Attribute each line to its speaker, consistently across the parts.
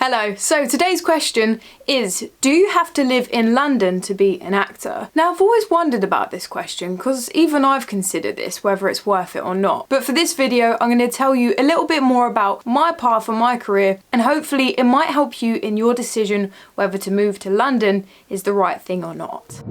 Speaker 1: Hello, so today's question is, do you have to live in London to be an actor? Now I've always wondered about this question because even I've considered this, whether it's worth it or not. But for this video, I'm going to tell you a little bit more about my path and my career, and hopefully it might help you in your decision whether to move to London is the right thing or not.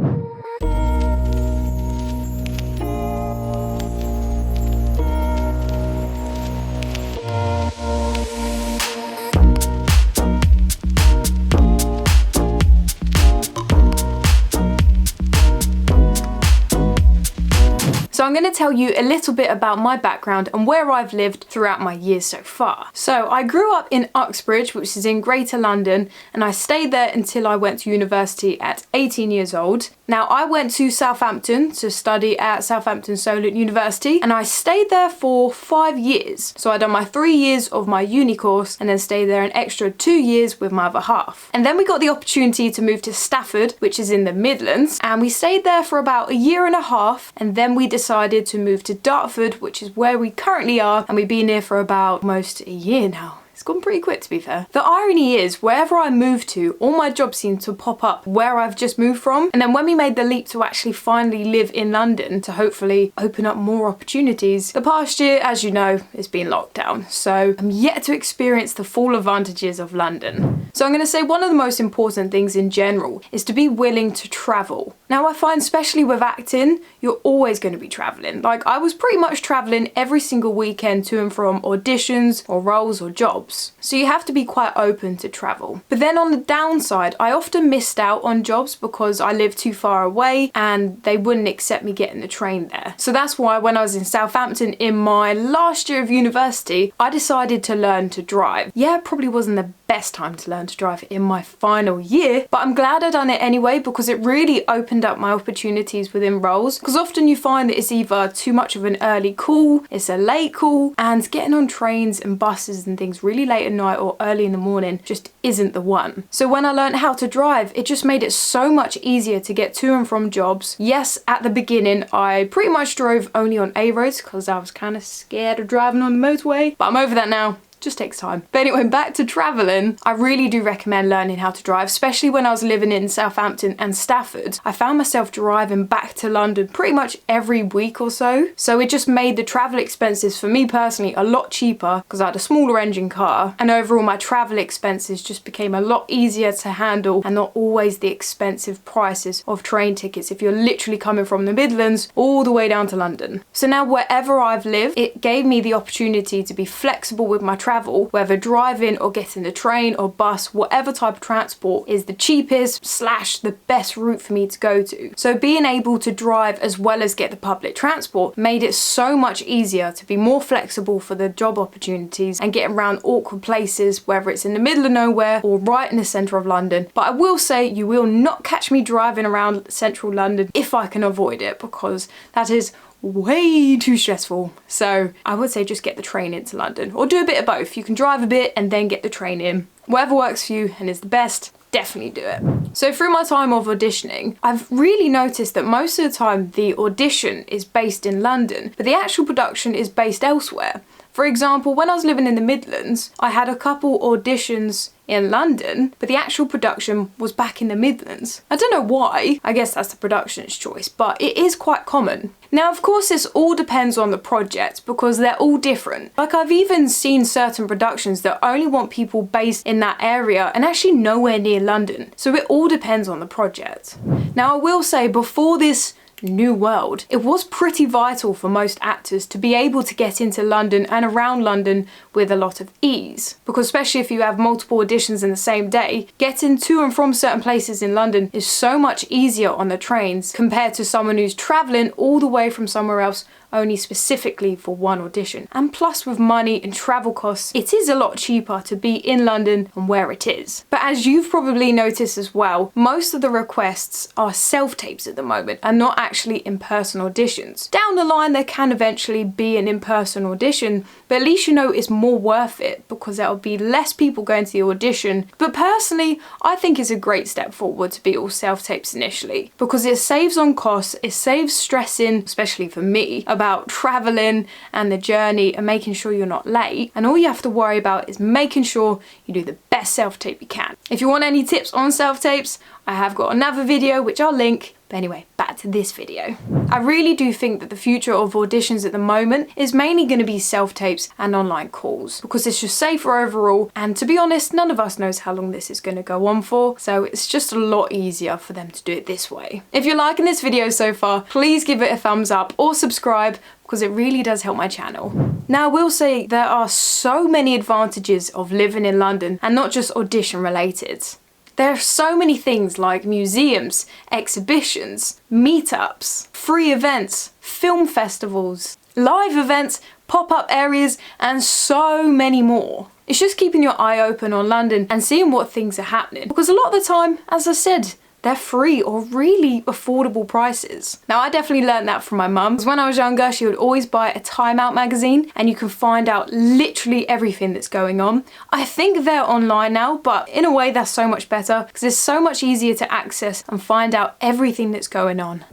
Speaker 1: So I'm going to tell you a little bit about my background and where I've lived throughout my years so far. So I grew up in Uxbridge, which is in Greater London, and I stayed there until I went to university at 18 years old. Now I went to Southampton to study at Southampton Solent University, and I stayed there for 5 years. So I done my 3 years of my uni course and then stayed there an extra 2 years with my other half. And then we got the opportunity to move to Stafford, which is in the Midlands, and we stayed there for about a year and a half, and then we decided to move to Dartford, which is where we currently are, and we've been here for about almost a year now. It's gone pretty quick, to be fair. The irony is, wherever I move to, all my jobs seem to pop up where I've just moved from. And then when we made the leap to actually finally live in London to hopefully open up more opportunities, the past year, as you know, has been locked down. So I'm yet to experience the full advantages of London. So I'm going to say one of the most important things in general is to be willing to travel. Now I find, especially with acting, you're always going to be traveling. Like, I was pretty much traveling every single weekend to and from auditions or roles or jobs. So you have to be quite open to travel. But then on the downside, I often missed out on jobs because I lived too far away and they wouldn't accept me getting the train there. So that's why when I was in Southampton in my last year of university, I decided to learn to drive. Yeah, it probably wasn't the best time to learn to drive in my final year, but I'm glad I done it anyway because it really opened up my opportunities within roles. Because often you find that it's either too much of an early call, it's a late call, and getting on trains and buses and things really late at night or early in the morning just isn't the one. So when I learned how to drive, it just made it so much easier to get to and from jobs. Yes, at the beginning I pretty much drove only on A roads because I was kind of scared of driving on the motorway, but I'm over that now. Just takes time. But anyway, back to traveling. I really do recommend learning how to drive, especially when I was living in Southampton and Stafford. I found myself driving back to London pretty much every week or so. So it just made the travel expenses for me personally a lot cheaper because I had a smaller engine car, and overall my travel expenses just became a lot easier to handle and not always the expensive prices of train tickets if you're literally coming from the Midlands all the way down to London. So now wherever I've lived, it gave me the opportunity to be flexible with my travel, whether driving or getting the train or bus, whatever type of transport is the cheapest / the best route for me to go to. So being able to drive as well as get the public transport made it so much easier to be more flexible for the job opportunities and getting around awkward places, whether it's in the middle of nowhere or right in the centre of London. But I will say you will not catch me driving around central London if I can avoid it, because that is way too stressful. So I would say just get the train into London, or do a bit of both. You can drive a bit and then get the train in. Whatever works for you and is the best, definitely do it. So through my time of auditioning, I've really noticed that most of the time the audition is based in London, but the actual production is based elsewhere. For example, when I was living in the Midlands, I had a couple auditions in London, but the actual production was back in the Midlands. I don't know why. I guess that's the production's choice, but it is quite common. Now, of course, this all depends on the project because they're all different. Like, I've even seen certain productions that only want people based in that area and actually nowhere near London. So it all depends on the project. Now, I will say, before this new world, it was pretty vital for most actors to be able to get into London and around London with a lot of ease, because especially if you have multiple auditions in the same day, getting to and from certain places in London is so much easier on the trains compared to someone who's traveling all the way from somewhere else only specifically for one audition. And plus, with money and travel costs, it is a lot cheaper to be in London and where it is. But as you've probably noticed as well, most of the requests are self-tapes at the moment and not actually in-person auditions. Down the line there can eventually be an in-person audition, but at least you know it's more worth it because there'll be less people going to the audition. But personally, I think it's a great step forward to be all self-tapes initially, because it saves on costs, it saves stressing, especially for me, about about traveling and the journey and making sure you're not late. And all you have to worry about is making sure you do the best self-tape you can. If you want any tips on self-tapes, I have got another video which I'll link. But anyway, back to this video. I really do think that the future of auditions at the moment is mainly going to be self-tapes and online calls, because it's just safer overall, and to be honest, none of us knows how long this is going to go on for, so it's just a lot easier for them to do it this way. If you're liking this video so far, please give it a thumbs up or subscribe, because it really does help my channel. Now, I will say there are so many advantages of living in London, and not just audition related. There are so many things like museums, exhibitions, meetups, free events, film festivals, live events, pop-up areas, and so many more. It's just keeping your eye open on London and seeing what things are happening, because a lot of the time, as I said, they're free or really affordable prices. Now, I definitely learned that from my mum, because when I was younger, she would always buy a Time Out magazine, and you can find out literally everything that's going on. I think they're online now, but in a way that's so much better, because it's so much easier to access and find out everything that's going on.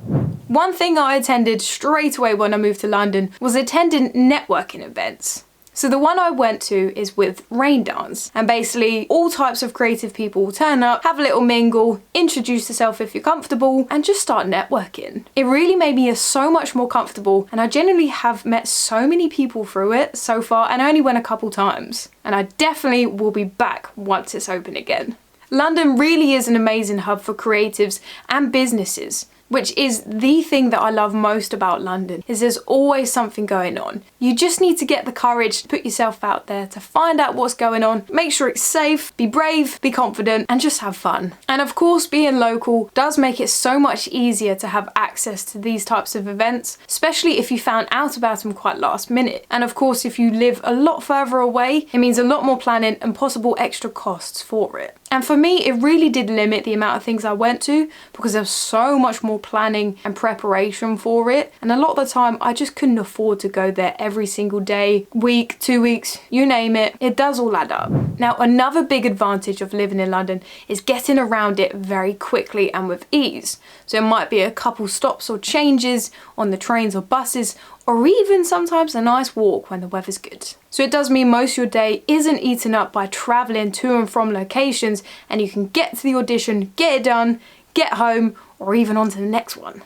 Speaker 1: One thing I attended straight away when I moved to London was attending networking events. So the one I went to is with Rain Dance, and basically all types of creative people will turn up, have a little mingle, introduce yourself if you're comfortable, and just start networking. It really made me so much more comfortable, and I genuinely have met so many people through it so far, and I only went a couple times. And I definitely will be back once it's open again. London really is an amazing hub for creatives and businesses, which is the thing that I love most about London, is there's always something going on. You just need to get the courage to put yourself out there, to find out what's going on, make sure it's safe, be brave, be confident, and just have fun. And of course, being local does make it so much easier to have access to these types of events, especially if you found out about them quite last minute. And of course, if you live a lot further away, it means a lot more planning and possible extra costs for it. And for me, it really did limit the amount of things I went to, because there's so much more planning and preparation for it. And a lot of the time, I just couldn't afford to go there every single day, week, 2 weeks, you name it. It does all add up. Now, another big advantage of living in London is getting around it very quickly and with ease. So it might be a couple stops or changes on the trains or buses, or even sometimes a nice walk when the weather's good. So it does mean most of your day isn't eaten up by traveling to and from locations, and you can get to the audition, get it done, get home, or even on to the next one.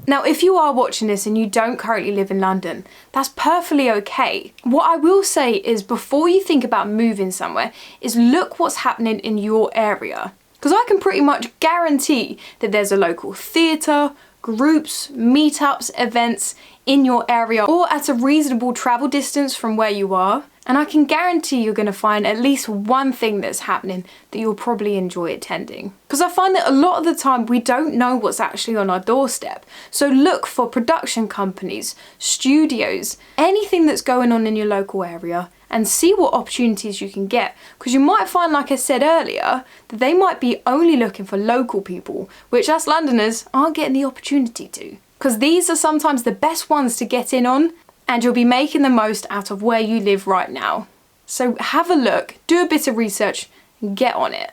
Speaker 1: Now, if you are watching this and you don't currently live in London, that's perfectly okay. What I will say is, before you think about moving somewhere, is look what's happening in your area. Because I can pretty much guarantee that there's a local theatre, groups, meetups, events in your area, or at a reasonable travel distance from where you are. And I can guarantee you're going to find at least one thing that's happening that you'll probably enjoy attending. Because I find that a lot of the time we don't know what's actually on our doorstep. So look for production companies, studios, anything that's going on in your local area, and see what opportunities you can get. Because you might find, like I said earlier, that they might be only looking for local people, which us Londoners aren't getting the opportunity to. Because these are sometimes the best ones to get in on, and you'll be making the most out of where you live right now. So have a look, do a bit of research, and get on it.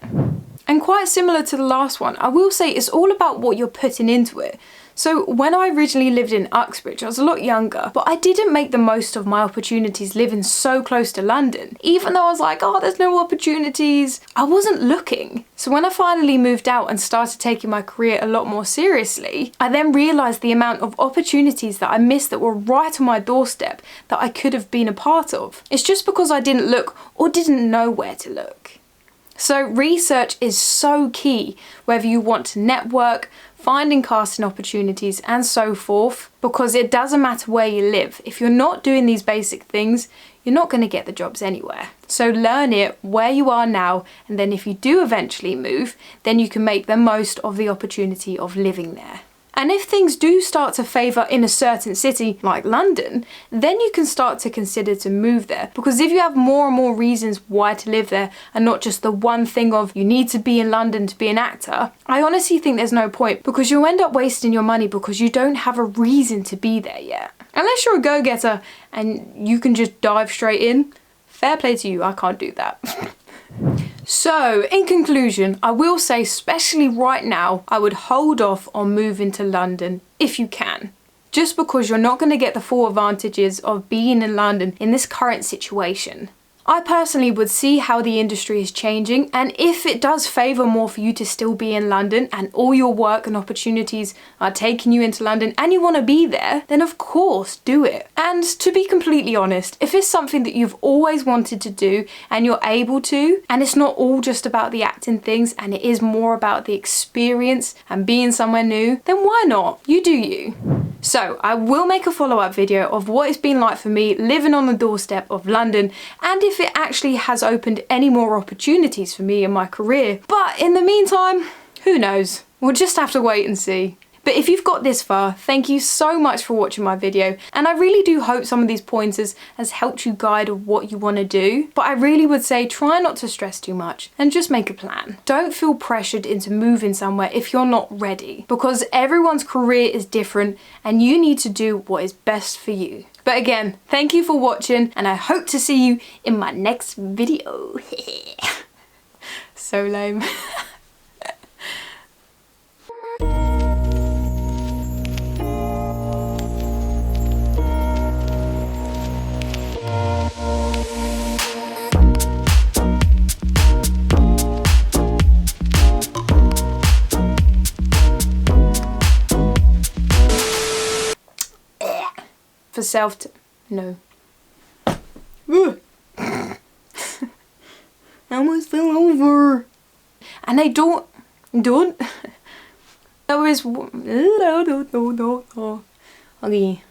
Speaker 1: And quite similar to the last one, I will say it's all about what you're putting into it. So when I originally lived in Uxbridge, I was a lot younger, but I didn't make the most of my opportunities living so close to London. Even though I was like, oh, there's no opportunities, I wasn't looking. So when I finally moved out and started taking my career a lot more seriously, I then realised the amount of opportunities that I missed that were right on my doorstep that I could have been a part of. It's just because I didn't look or didn't know where to look. So research is so key, whether you want to network, finding casting opportunities and so forth, because it doesn't matter where you live. If you're not doing these basic things, you're not going to get the jobs anywhere. So learn it where you are now, and then if you do eventually move, then you can make the most of the opportunity of living there. And if things do start to favour in a certain city like London, then you can start to consider to move there. Because if you have more and more reasons why to live there, and not just the one thing of you need to be in London to be an actor, I honestly think there's no point, because you'll end up wasting your money because you don't have a reason to be there yet. Unless you're a go-getter and you can just dive straight in, fair play to you, I can't do that. So, in conclusion, I will say, especially right now, I would hold off on moving to London if you can. just because you're not going to get the full advantages of being in London in this current situation. I personally would see how the industry is changing, and if it does favour more for you to still be in London and all your work and opportunities are taking you into London and you want to be there, then of course do it. And to be completely honest, if it's something that you've always wanted to do and you're able to, and it's not all just about the acting things and it is more about the experience and being somewhere new, then why not? You do you. So I will make a follow-up video of what it's been like for me living on the doorstep of London, and if it actually has opened any more opportunities for me in my career. But in the meantime, who knows? We'll just have to wait and see. But if you've got this far, thank you so much for watching my video, and I really do hope some of these pointers has helped you guide what you want to do. But I really would say try not to stress too much and just make a plan. Don't feel pressured into moving somewhere if you're not ready, because everyone's career is different and you need to do what is best for you. But again, thank you for watching, and I hope to see you in my next video. So lame. For no. I almost fell over. And I don't. There was. Okay.